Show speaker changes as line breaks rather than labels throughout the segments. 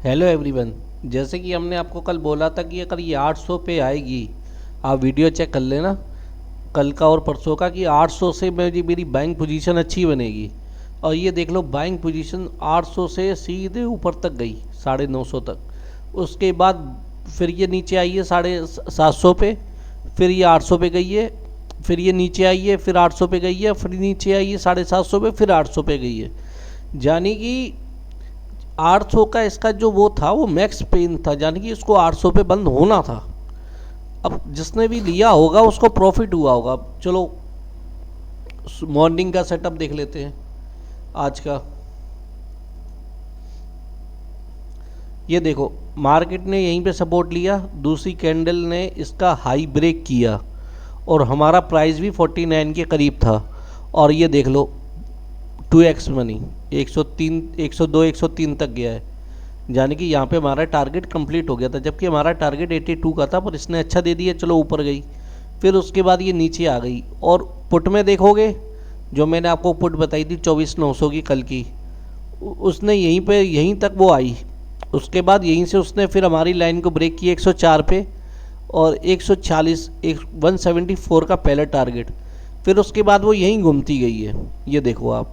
Hello everyone. जैसे कि हमने आपको कल बोला था कि अगर ये 800 पे आएगी, आप वीडियो चेक कर लेना कल का और परसों का, कि 800 से मेरी बाइंग पोजीशन अच्छी बनेगी। और ये देख लो, बाइंग पोजीशन 800 से सीधे ऊपर तक गई 950 तक। उसके बाद फिर ये नीचे आई है 750 पे, फिर ये 800 पे गई है, फिर ये नीचे आई है, फिर 800 पे गई है, फिर नीचे आई है 750 पे, फिर 800 पे गई है। यानी कि 800 का इसका जो वो था वो मैक्स पेन था, यानी कि इसको 800 पे बंद होना था। अब जिसने भी लिया होगा उसको प्रॉफिट हुआ होगा। अब चलो मॉर्निंग का सेटअप देख लेते हैं आज का। ये देखो, मार्केट ने यहीं पे सपोर्ट लिया, दूसरी कैंडल ने इसका हाई ब्रेक किया और हमारा प्राइस भी 49 के करीब था। और ये देख लो 2x मनी 103, 102, 103 तक गया है, यानी कि यहाँ पे हमारा टारगेट कंप्लीट हो गया था, जबकि हमारा टारगेट 82 का था, पर इसने अच्छा दे दिया, चलो ऊपर गई। फिर उसके बाद ये नीचे आ गई। और पुट में देखोगे, जो मैंने आपको पुट बताई थी 24,900 की कल की, उसने यहीं तक वो आई। उसके बाद यहीं से उसने फिर हमारी लाइन को ब्रेक किया 104 पे, और 140, 174 का पहला टारगेट। फिर उसके बाद वो यहीं घूमती गई है। ये देखो आप,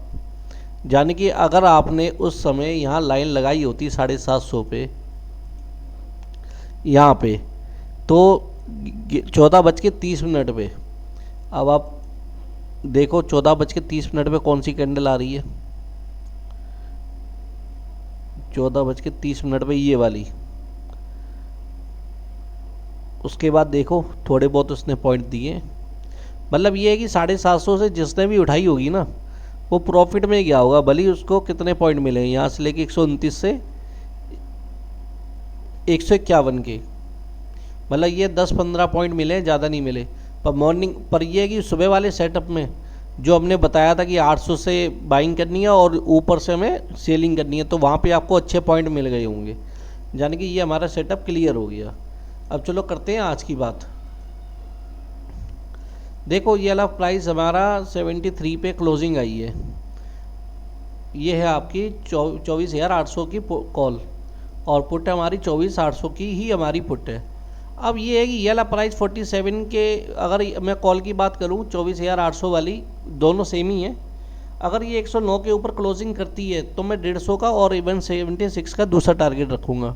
यानी कि अगर आपने उस समय यहाँ लाइन लगाई होती 750 पे, यहाँ पे, तो 14:30 पे, अब आप देखो 14:30 पे कौन सी कैंडल आ रही है, 14:30 पे ये वाली। उसके बाद देखो थोड़े बहुत उसने पॉइंट दिए। मतलब ये है कि 750 से जिसने भी उठाई होगी ना, वो प्रॉफिट में गया होगा, भले ही उसको कितने पॉइंट मिले, यहाँ से लेके 129 से 151 के, मतलब ये 10-15 पॉइंट मिले, ज़्यादा नहीं मिले। पर मॉर्निंग पर ये है कि सुबह वाले सेटअप में जो हमने बताया था कि 800 से बाइंग करनी है और ऊपर से हमें सेलिंग करनी है, तो वहाँ पे आपको अच्छे पॉइंट मिल गए होंगे, यानी कि ये हमारा सेटअप क्लियर हो गया। अब चलो करते हैं आज की बात। देखो ये वाला प्राइस हमारा 73 पे क्लोजिंग आई है। ये है आपकी 24,800 की कॉल, और पुट हमारी 24,800 की ही हमारी पुट है। अब ये है कि ये वाला प्राइस 47 के, अगर मैं कॉल की बात करूँ 24,800 वाली, दोनों सेम ही है। अगर ये 109 के ऊपर क्लोजिंग करती है तो मैं 150 का और 176 का दूसरा टारगेट रखूँगा।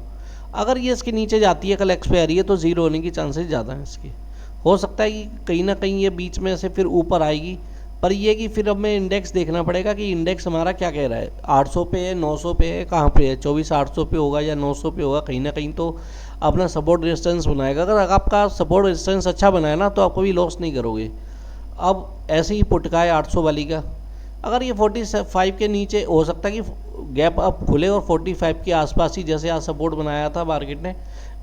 अगर ये इसके नीचे जाती है, कल एक्सपायरी है, तो ज़ीरो होने की चांसेस ज़्यादा हैं इसकी। हो सकता है कि कहीं ना कहीं ये बीच में से फिर ऊपर आएगी, पर ये कि फिर अब मैं इंडेक्स देखना पड़ेगा कि इंडेक्स हमारा क्या कह रहा है, 800 पे है, 900 पे है, कहाँ पे है, 24,800 पे होगा या 900 पे होगा, कहीं ना कहीं तो अपना सपोर्ट रेजिस्टेंस बनाएगा। अगर आपका सपोर्ट रेजिस्टेंस अच्छा बनाया ना, तो आप कभी लॉस नहीं करोगे। अब ऐसे ही पुट का है 800 वाली का, अगर ये 45 के नीचे, हो सकता है कि गैप अप खुले और 45 के आसपास ही, जैसे आज सपोर्ट बनाया था मार्केट ने,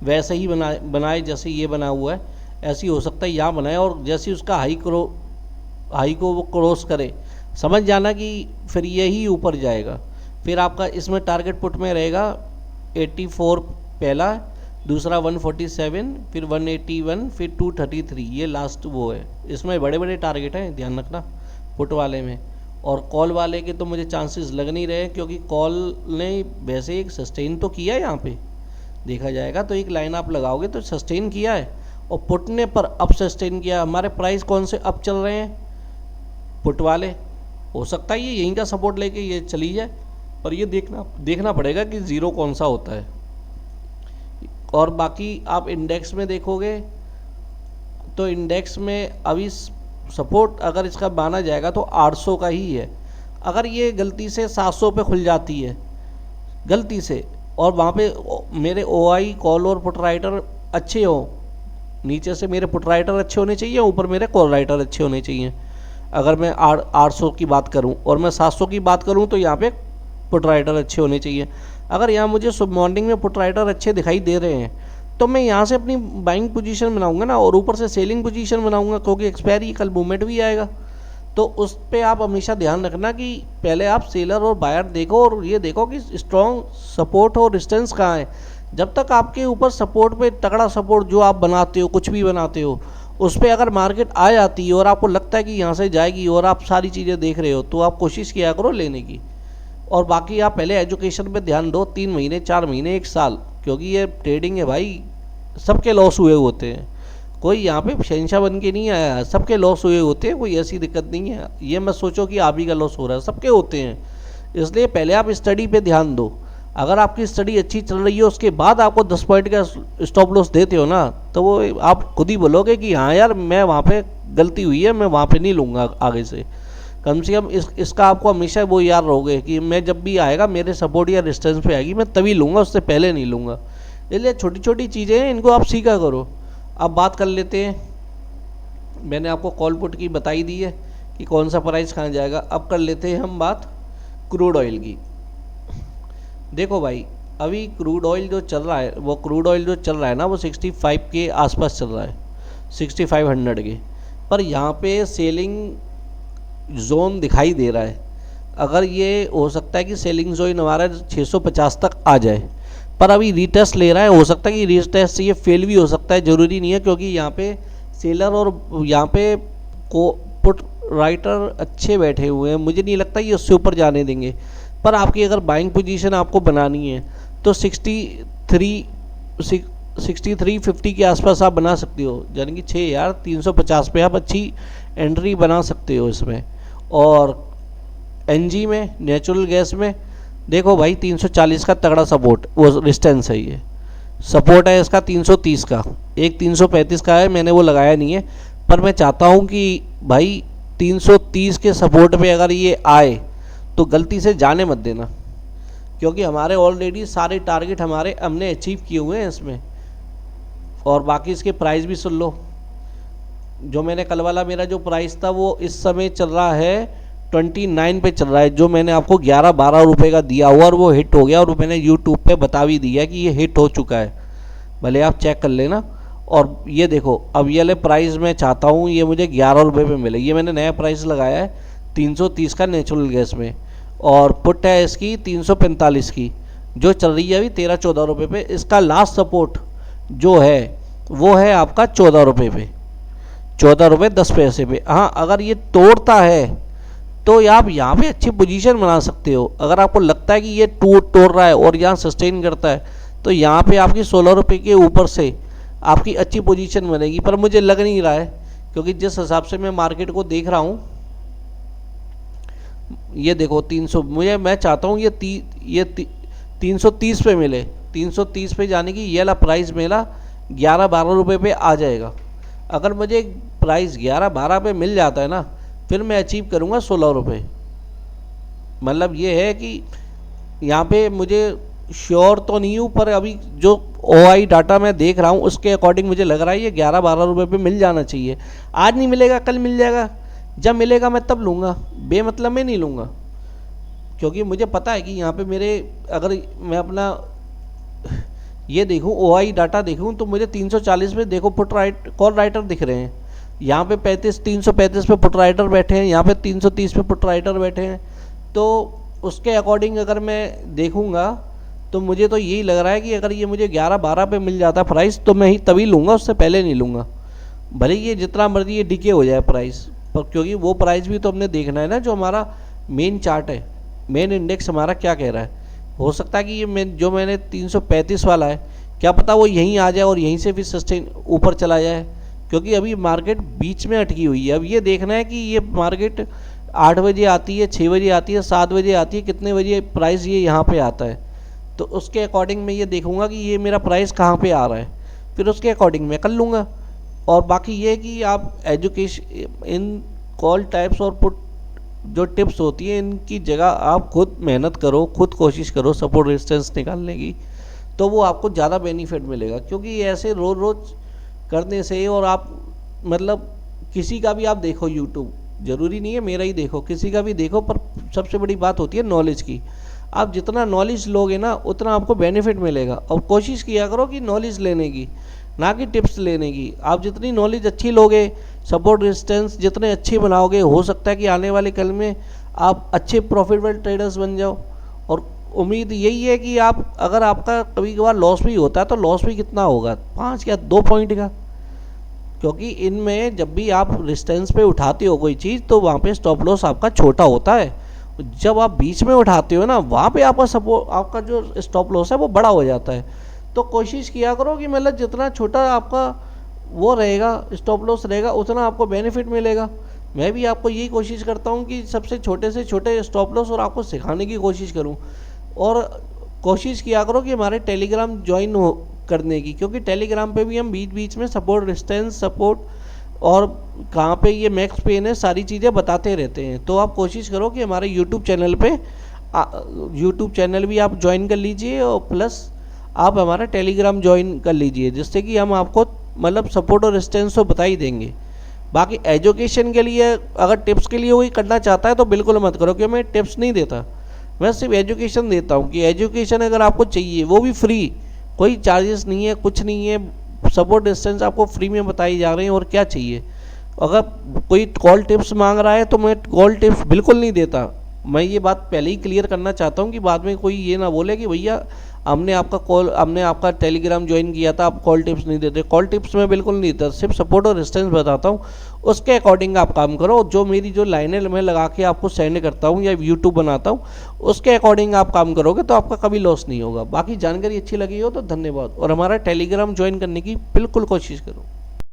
वैसे ही बनाए जैसे ये बना हुआ है, ऐसी हो सकता है यहाँ बनाए, और जैसे ही उसका हाई को वो क्रॉस करे, समझ जाना कि फिर यही ऊपर जाएगा। फिर आपका इसमें टारगेट पुट में रहेगा 84 पहला, दूसरा 147, फिर 181, फिर 233, ये लास्ट वो है। इसमें बड़े बड़े टारगेट हैं, ध्यान रखना पुट वाले में। और कॉल वाले के तो मुझे चांसेस लग नहीं रहे, क्योंकि कॉल ने वैसे एक सस्टेन तो किया है, यहाँ पे देखा जाएगा तो एक लाइन आप लगाओगे तो सस्टेन किया है, और पुट ने पर अप सस्टेन किया। हमारे प्राइस कौन से अप चल रहे हैं, पुट वाले। हो सकता है ये यहीं का सपोर्ट लेके ये चली जाए, पर ये देखना पड़ेगा कि ज़ीरो कौन सा होता है। और बाकी आप इंडेक्स में देखोगे तो इंडेक्स में अभी सपोर्ट अगर इसका माना जाएगा तो 800 का ही है। अगर ये गलती से 700 पे खुल जाती है गलती से, और वहाँ पे मेरे OI कॉल और पुट राइटर अच्छे हो, नीचे से मेरे पुट राइटर अच्छे होने चाहिए, ऊपर मेरे कॉल राइटर अच्छे होने चाहिए। अगर मैं 800 की बात करूं और मैं 700 की बात करूं, तो यहाँ पे पुट राइटर अच्छे होने चाहिए। अगर यहाँ मुझे सुब मॉर्निंग में पुट राइटर अच्छे दिखाई दे रहे हैं, तो मैं यहाँ से अपनी बाइंग पोजीशन बनाऊंगा ना, और ऊपर से सेलिंग पोजीशन बनाऊंगा, क्योंकि एक्सपायरी कल मूवमेंट भी आएगा। तो उस पर आप हमेशा ध्यान रखना कि पहले आप सेलर और बायर देखो, और ये देखो कि स्ट्रॉन्ग सपोर्ट और डिस्टेंस कहाँ है। जब तक आपके ऊपर सपोर्ट पे तगड़ा सपोर्ट जो आप बनाते हो, कुछ भी बनाते हो, उस पर अगर मार्केट आ जाती है और आपको लगता है कि यहाँ से जाएगी और आप सारी चीज़ें देख रहे हो, तो आप कोशिश किया करो लेने की। और बाकी आप पहले एजुकेशन पे ध्यान दो, 3 महीने 4 महीने 1 साल, क्योंकि ये ट्रेडिंग है भाई, सबके लॉस हुए होते हैं, कोई यहाँ पे शहंशाह बन के नहीं आया है, सबके लॉस हुए होते हैं, कोई ऐसी दिक्कत नहीं है। ये मत सोचो कि आप ही का लॉस हो रहा है, सबके होते हैं। इसलिए पहले आप स्टडी पे ध्यान दो। अगर आपकी स्टडी अच्छी चल रही है, उसके बाद आपको 10 पॉइंट का स्टॉप लॉस देते हो ना, तो वो आप खुद ही बोलोगे कि हाँ यार मैं वहाँ पे गलती हुई है, मैं वहाँ पे नहीं लूँगा आगे से। कम से कम इसका आपको हमेशा वो याद रहोगे कि मैं जब भी आएगा मेरे सपोर्ट या रेजिस्टेंस पे आएगी, मैं तभी लूँगा, उससे पहले नहीं लूँगा। इसलिए छोटी छोटी चीज़ें हैं, इनको आप सीखा करो। अब बात कर लेते हैं, मैंने आपको कॉल पुट की बताई दी है कि कौन सा प्राइस कहाँ जाएगा। अब कर लेते हैं हम बात क्रूड ऑयल की। देखो भाई, अभी क्रूड ऑयल जो चल रहा है, वो क्रूड ऑयल जो चल रहा है ना, वो 65 के आसपास चल रहा है, 6500 के। पर यहाँ पे सेलिंग जोन दिखाई दे रहा है। अगर ये हो सकता है कि सेलिंग जोन हमारा 650 तक आ जाए, पर अभी रीटेस्ट ले रहा है, हो सकता है कि रीटेस्ट से ये फेल भी हो सकता है, ज़रूरी नहीं है, क्योंकि यहाँ पे सेलर और यहाँ पे को पुट राइटर अच्छे बैठे हुए हैं, मुझे नहीं लगता ये उससे ऊपर जाने देंगे। पर आपकी अगर बाइंग पोजीशन आपको बनानी है तो 6350 के आसपास आप बना सकते हो, यानी कि 6350 पे आप अच्छी एंट्री बना सकते हो इसमें। और एनजी में, नेचुरल गैस में देखो भाई, 340 का तगड़ा सपोर्ट, वो रेजिस्टेंस है, ये सपोर्ट है इसका 330 का, एक 335 का है, मैंने वो लगाया नहीं है। पर मैं चाहता हूँ कि भाई 330 के सपोर्ट पे अगर ये आए तो गलती से जाने मत देना, क्योंकि हमारे ऑलरेडी सारे टारगेट हमने अचीव किए हुए हैं इसमें। और बाकी इसके प्राइस भी सुन लो। जो मैंने कल वाला मेरा जो प्राइस था वो इस समय चल रहा है 29 पे चल रहा है, जो मैंने आपको 11-12 रुपये का दिया हुआ, और वो हिट हो गया, और मैंने यूट्यूब पे बता भी दिया कि ये हिट हो चुका है, भले आप चेक कर लेना। और ये देखो, अब ये वाले प्राइस मैं चाहता हूँ ये मुझे 11 रुपये पे मिले। ये मैंने नया प्राइस लगाया है 330 का नेचुरल गैस में, और पुट है इसकी 345 की, जो चल रही है अभी 13-14 रुपये पे। इसका लास्ट सपोर्ट जो है वो है आपका 14 रुपये पे, 14 रुपये 10 पैसे पे। हाँ, अगर ये तोड़ता है तो आप यहाँ पे अच्छी पोजीशन बना सकते हो। अगर आपको लगता है कि ये तोड़ रहा है और यहाँ सस्टेन करता है, तो यहाँ पे आपकी 16 रुपये के ऊपर से आपकी अच्छी पोजीशन बनेगी। पर मुझे लग नहीं रहा है, क्योंकि जिस हिसाब से मैं मार्केट को देख रहा हूँ, ये देखो 300, मैं चाहता हूँ ये 330 पे मिले। 330 पे जाने की ये वाला प्राइस मेरा 11-12 रुपये पे आ जाएगा। अगर मुझे प्राइस 11-12 पे मिल जाता है ना, फिर मैं अचीव करूँगा 16 रुपये। मतलब ये है कि यहाँ पे मुझे श्योर तो नहीं हूँ, पर अभी जो OI डाटा मैं देख रहा हूँ उसके अकॉर्डिंग मुझे लग रहा है ये 11-12 रुपये पे मिल जाना चाहिए। आज नहीं मिलेगा, कल मिल जाएगा, जब मिलेगा मैं तब लूँगा, बेमतलब में नहीं लूँगा। क्योंकि मुझे पता है कि यहाँ पे मेरे, अगर मैं अपना ये देखूँ OI डाटा देखूँ, तो मुझे 340 पे देखो कॉल राइटर दिख रहे हैं। यहाँ पे 335 पे पुट राइटर बैठे हैं, यहाँ पे 330 पे पुट राइटर बैठे हैं। तो उसके अकॉर्डिंग अगर मैं देखूँगा तो मुझे तो यही लग रहा है कि अगर ये मुझे 11-12 पे मिल जाता प्राइस, तो मैं ही तभी लूँगा, उससे पहले नहीं लूँगा। भले ये जितना मर्जी ये डिके हो जाए प्राइस, पर क्योंकि वो प्राइस भी तो हमने देखना है ना, जो हमारा मेन चार्ट है, मेन इंडेक्स हमारा क्या कह रहा है। हो सकता है कि ये जो मैंने 335 वाला है, क्या पता वो यहीं आ जाए और यहीं से फिर सस्टेन ऊपर चला जाए, क्योंकि अभी मार्केट बीच में अटकी हुई है। अब ये देखना है कि ये मार्केट 8 बजे आती है, 6 बजे आती है, 7 बजे आती है, कितने बजे प्राइस ये यहाँ पे आता है, तो उसके अकॉर्डिंग मैं ये देखूँगा कि ये मेरा प्राइस कहाँ पे आ रहा है, फिर उसके अकॉर्डिंग मैं कर लूँगा। और बाकी ये कि आप एजुकेशन, इन कॉल टाइप्स और पुट जो टिप्स होती है, इनकी जगह आप खुद मेहनत करो, खुद कोशिश करो सपोर्ट रेजिस्टेंस निकालने की, तो वो आपको ज़्यादा बेनिफिट मिलेगा। क्योंकि ऐसे रोज़ रोज़ करने से, और आप मतलब किसी का भी आप देखो यूट्यूब, ज़रूरी नहीं है मेरा ही देखो, किसी का भी देखो, पर सबसे बड़ी बात होती है नॉलेज की। आप जितना नॉलेज लोगे ना, उतना आपको बेनिफिट मिलेगा। और कोशिश किया करो कि नॉलेज लेने की, ना कि टिप्स लेने की। आप जितनी नॉलेज अच्छी लोगे, सपोर्ट रेजिस्टेंस जितने अच्छे बनाओगे, हो सकता है कि आने वाले कल में आप अच्छे प्रॉफिटेबल ट्रेडर्स बन जाओ। और उम्मीद यही है कि आप, अगर आपका कभी कभार लॉस भी होता है, तो लॉस भी कितना होगा, 5 या 2 पॉइंट का। क्योंकि इनमें जब भी आप रेजिस्टेंस पे उठाते हो कोई चीज़, तो वहाँ पे स्टॉप लॉस आपका छोटा होता है, जब आप बीच में उठाते हो ना, वहाँ पे आपका सपोर्ट, आपका जो स्टॉप लॉस है वो बड़ा हो जाता है। तो कोशिश किया करो कि मतलब जितना छोटा आपका वो रहेगा, स्टॉप लॉस रहेगा, उतना आपको बेनिफिट मिलेगा। मैं भी आपको यही कोशिश करता हूँ कि सबसे छोटे से छोटे स्टॉप लॉस और आपको सिखाने की कोशिश करूँ। और कोशिश किया करो कि हमारे टेलीग्राम ज्वाइन हो करने की, क्योंकि टेलीग्राम पे भी हम बीच बीच में सपोर्ट, रेजिस्टेंस, सपोर्ट और कहाँ पे ये मैक्स पेन है, सारी चीज़ें बताते रहते हैं। तो आप कोशिश करो कि हमारे यूट्यूब चैनल पे यूट्यूब चैनल भी आप ज्वाइन कर लीजिए, और प्लस आप हमारा टेलीग्राम ज्वाइन कर लीजिए, जिससे कि हम आपको मतलब सपोर्ट और रेजिस्टेंस तो बता ही देंगे। बाकी एजुकेशन के लिए, अगर टिप्स के लिए वही करना चाहता है तो बिल्कुल मत करो, क्योंकि मैं टिप्स नहीं देता, मैं सिर्फ एजुकेशन देता हूँ। कि एजुकेशन अगर आपको चाहिए वो भी फ्री, कोई चार्जेस नहीं है, कुछ नहीं है, सपोर्ट डिस्टेंस आपको फ्री में बताई जा रही है, और क्या चाहिए। अगर कोई कॉल टिप्स मांग रहा है तो मैं कॉल टिप्स बिल्कुल नहीं देता। मैं ये बात पहले ही क्लियर करना चाहता हूँ कि बाद में कोई ये ना बोले कि भैया हमने आपका टेलीग्राम ज्वाइन किया था, आप कॉल टिप्स नहीं देते। कॉल टिप्स मैं बिल्कुल नहीं देता, सिर्फ सपोर्ट और रेजिस्टेंस बताता हूँ। उसके अकॉर्डिंग आप काम करो, जो मेरी जो लाइनें मैं लगा के आपको सेंड करता हूँ या यूट्यूब बनाता हूँ, उसके अकॉर्डिंग आप काम करोगे तो आपका कभी लॉस नहीं होगा। बाकी जानकारी अच्छी लगी हो तो धन्यवाद, और हमारा टेलीग्राम ज्वाइन करने की बिल्कुल कोशिश करो।